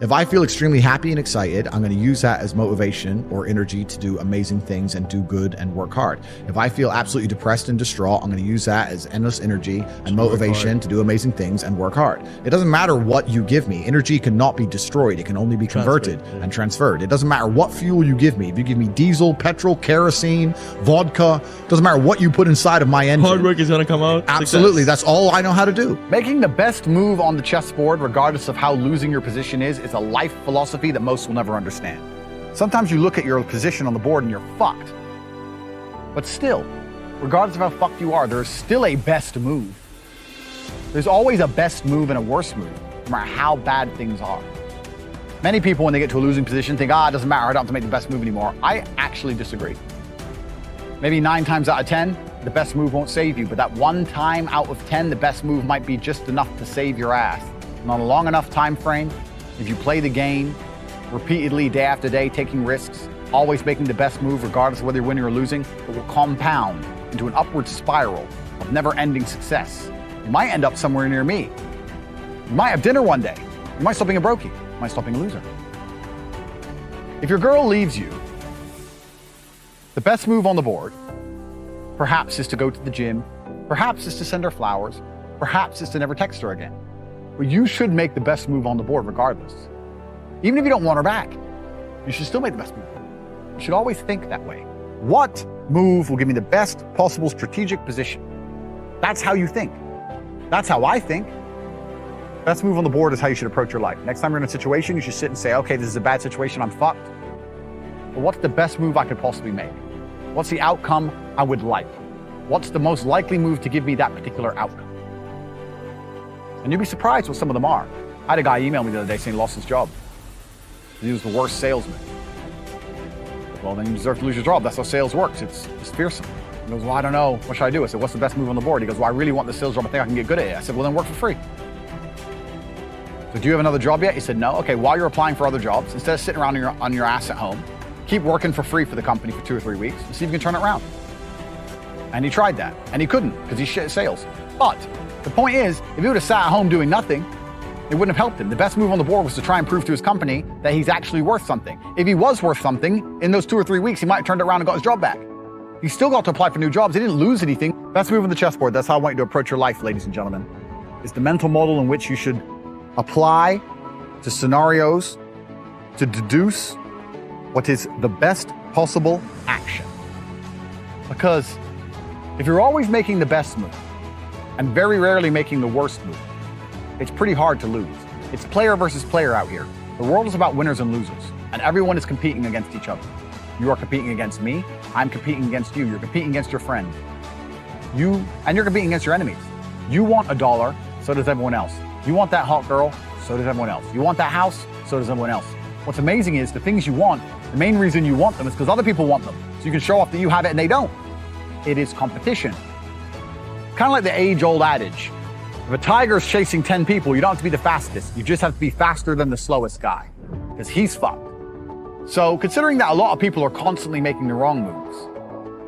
If I feel extremely happy and excited, I'm going to use that as motivation or energy to do amazing things and do good and work hard. If I feel absolutely depressed and distraught, I'm going to use that as endless energy and motivation to do amazing things and work hard. It doesn't matter what you give me. Energy cannot be destroyed. It can only be converted and transferred. It doesn't matter what fuel you give me. If you give me diesel, petrol, kerosene, vodka, doesn't matter what you put inside of my engine. Hard work is going to come out. Absolutely. That's all I know how to do. Making the best move on the chessboard, regardless of how losing your position is a life philosophy that most will never understand. Sometimes you look at your position on the board and you're fucked. But still, regardless of how fucked you are, there's still a best move. There's always a best move and a worse move, no matter how bad things are. Many people, when they get to a losing position, think, it doesn't matter, I don't have to make the best move anymore. I actually disagree. Maybe 9 times out of 10, the best move won't save you, but that 1 time out of 10, the best move might be just enough to save your ass. And on a long enough time frame, if you play the game repeatedly, day after day, taking risks, always making the best move, regardless of whether you're winning or losing, it will compound into an upward spiral of never-ending success. You might end up somewhere near me. You might have dinner one day. You might stop being a brokey. You might stop being a loser. If your girl leaves you, the best move on the board, perhaps is to go to the gym, perhaps is to send her flowers, perhaps is to never text her again. But you should make the best move on the board regardless. Even if you don't want her back, you should still make the best move. You should always think that way. What move will give me the best possible strategic position? That's how you think. That's how I think. Best move on the board is how you should approach your life. Next time you're in a situation, you should sit and say, okay, this is a bad situation, I'm fucked. But what's the best move I could possibly make? What's the outcome I would like? What's the most likely move to give me that particular outcome? And you'd be surprised what some of them are. I had a guy email me the other day saying he lost his job. He was the worst salesman. Well, then you deserve to lose your job. That's how sales works. It's fearsome. He goes, well, I don't know. What should I do? I said, what's the best move on the board? He goes, well, I really want the sales job. I think I can get good at it. I said, well, then work for free. So do you have another job yet? He said, no. Okay, while you're applying for other jobs, instead of sitting around on your ass at home, keep working for free for the company for 2 or 3 weeks and see if you can turn it around. And he tried that, and he couldn't because he's shit at sales. But the point is, if he would have sat at home doing nothing, it wouldn't have helped him. The best move on the board was to try and prove to his company that he's actually worth something. If he was worth something, in those 2 or 3 weeks, he might have turned it around and got his job back. He still got to apply for new jobs. He didn't lose anything. Best move on the chessboard. That's how I want you to approach your life, ladies and gentlemen. It's the mental model in which you should apply to scenarios to deduce what is the best possible action. Because if you're always making the best move and very rarely making the worst move, it's pretty hard to lose. It's player versus player out here. The world is about winners and losers, and everyone is competing against each other. You are competing against me. I'm competing against you. You're competing against your friend. You're competing against your enemies. You want $1, so does everyone else. You want that hot girl, so does everyone else. You want that house, so does everyone else. What's amazing is the things you want, the main reason you want them is because other people want them. So you can show off that you have it and they don't. It is competition. Kind of like the age-old adage. If a tiger's chasing 10 people, you don't have to be the fastest. You just have to be faster than the slowest guy, because he's fucked. So considering that a lot of people are constantly making the wrong moves,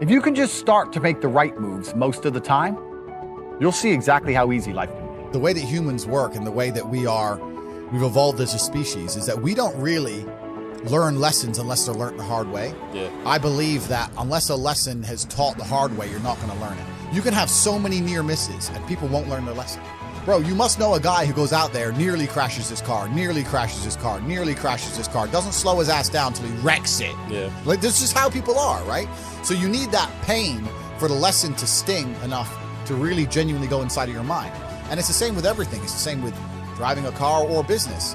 if you can just start to make the right moves most of the time, you'll see exactly how easy life can be. The way that humans work and the way that we've evolved as a species is that we don't really learn lessons unless they're learned the hard way. Yeah. I believe that unless a lesson has taught the hard way, you're not going to learn it. You can have so many near misses and people won't learn their lesson. Bro, you must know a guy who goes out there, nearly crashes his car, doesn't slow his ass down till he wrecks it. Yeah. Like, this is how people are, right? So you need that pain for the lesson to sting enough to really genuinely go inside of your mind. And it's the same with everything. It's the same with driving a car or business.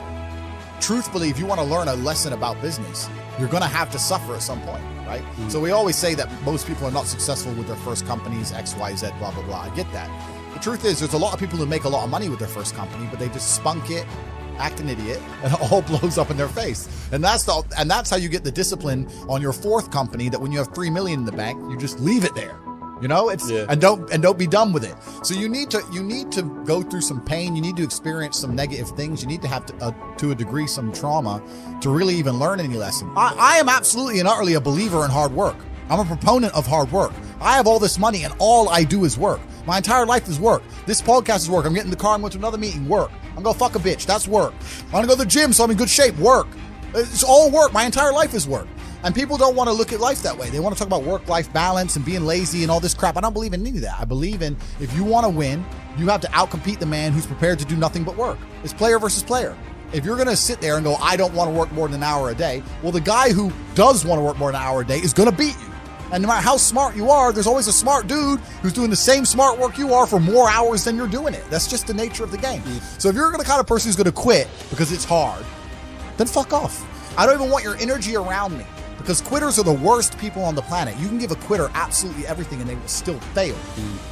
Truthfully, if you want to learn a lesson about business, you're going to have to suffer at some point, right? Mm-hmm. So we always say that most people are not successful with their first companies, X, Y, Z, blah, blah, blah. I get that. The truth is, there's a lot of people who make a lot of money with their first company, but they just spunk it, act an idiot, and it all blows up in their face. And that's how you get the discipline on your fourth company, that when you have $3 million in the bank, you just leave it there. You know, and don't be done with it. So you need to go through some pain. You need to experience some negative things. You need to have to a degree some trauma to really even learn any lesson. I am absolutely and utterly a believer in hard work. I'm a proponent of hard work. I have all this money and all I do is work. My entire life is work. This podcast is work. I'm getting in the car, I'm going to another meeting, work. I'm going to fuck a bitch, that's work. I'm going to go to the gym so I'm in good shape, work. It's all work. My entire life is work. And people don't want to look at life that way. They want to talk about work-life balance and being lazy and all this crap. I don't believe in any of that. I believe in, if you want to win, you have to outcompete the man who's prepared to do nothing but work. It's player versus player. If you're going to sit there and go, I don't want to work more than an hour a day, well, the guy who does want to work more than an hour a day is going to beat you. And no matter how smart you are, there's always a smart dude who's doing the same smart work you are for more hours than you're doing it. That's just the nature of the game. So if you're the kind of person who's going to quit because it's hard, then fuck off. I don't even want your energy around me, because quitters are the worst people on the planet. You can give a quitter absolutely everything and they will still fail.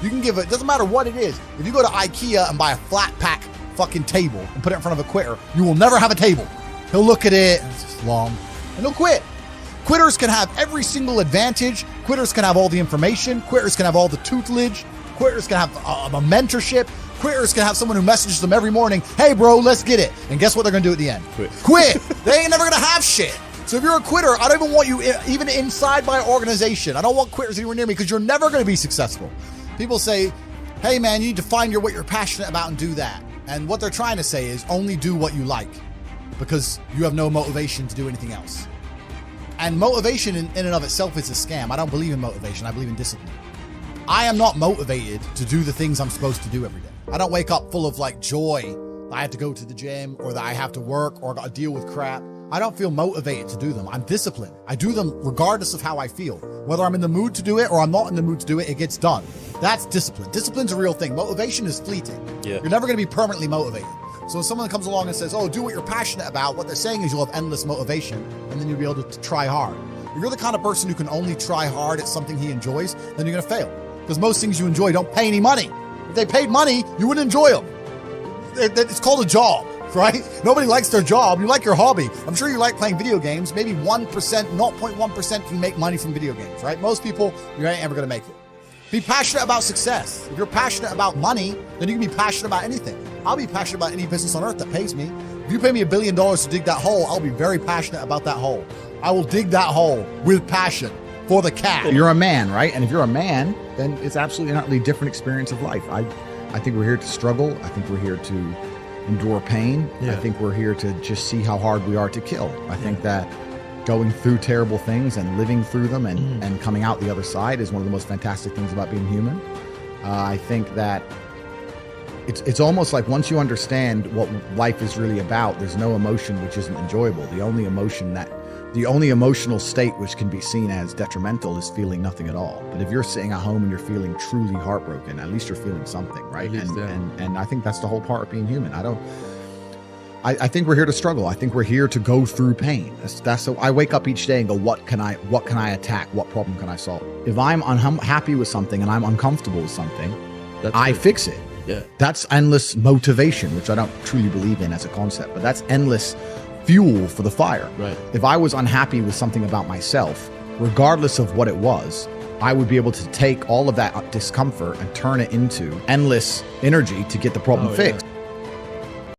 You can give it, doesn't matter what it is. If you go to IKEA and buy a flat pack fucking table and put it in front of a quitter, you will never have a table. He'll look at it, and it's just long, and he'll quit. Quitters can have every single advantage. Quitters can have all the information. Quitters can have all the tutelage. Quitters can have a mentorship. Quitters can have someone who messages them every morning, hey bro, let's get it. And guess what they're gonna do at the end? Quit. They ain't never gonna have shit. So if you're a quitter, I don't even want you even inside my organization. I don't want quitters anywhere near me, because you're never gonna be successful. People say, hey man, you need to find what you're passionate about and do that. And what they're trying to say is only do what you like, because you have no motivation to do anything else. And motivation in and of itself is a scam. I don't believe in motivation. I believe in discipline. I am not motivated to do the things I'm supposed to do every day. I don't wake up full of like joy that I have to go to the gym, or that I have to work, or gotta deal with crap. I don't feel motivated to do them. I'm disciplined. I do them regardless of how I feel. Whether I'm in the mood to do it or I'm not in the mood to do it, it gets done. That's discipline. Discipline's a real thing. Motivation is fleeting. You're never gonna be permanently motivated. So when someone comes along and says, oh, do what you're passionate about, what they're saying is you'll have endless motivation, and then you'll be able to try hard. If you're the kind of person who can only try hard at something he enjoys, then you're gonna fail. Because most things you enjoy don't pay any money. If they paid money, you wouldn't enjoy them. It's called a job, right? Nobody likes their job. You like your hobby. I'm sure you like playing video games. Maybe 1%, 0.1% can make money from video games, right? Most people, you ain't ever gonna make it. Be passionate about success. If you're passionate about money, then you can be passionate about anything. I'll be passionate about any business on earth that pays me. If you pay me $1 billion to dig that hole, I'll be very passionate about that hole. I will dig that hole with passion for the cat. You're a man, right? And if you're a man, then it's absolutely not really a different experience of life. I think we're here to struggle. I think we're here to endure pain. I think we're here to just see how hard we are to kill. I think that going through terrible things and living through them and coming out the other side is one of the most fantastic things about being human. I think that it's almost like once you understand what life is really about, there's no emotion which isn't enjoyable. The only emotional state which can be seen as detrimental is feeling nothing at all. But if you're sitting at home and you're feeling truly heartbroken, at least you're feeling something, right? And I think that's the whole part of being human. I think we're here to struggle. I think we're here to go through pain. That's so I wake up each day and go, what can I attack? What problem can I solve? If I'm unhappy with something and I'm uncomfortable with something, I fix it. That's endless motivation, which I don't truly believe in as a concept, but that's endless fuel for the fire. If I was unhappy with something about myself, regardless of what it was, I would be able to take all of that discomfort and turn it into endless energy to get the problem fixed.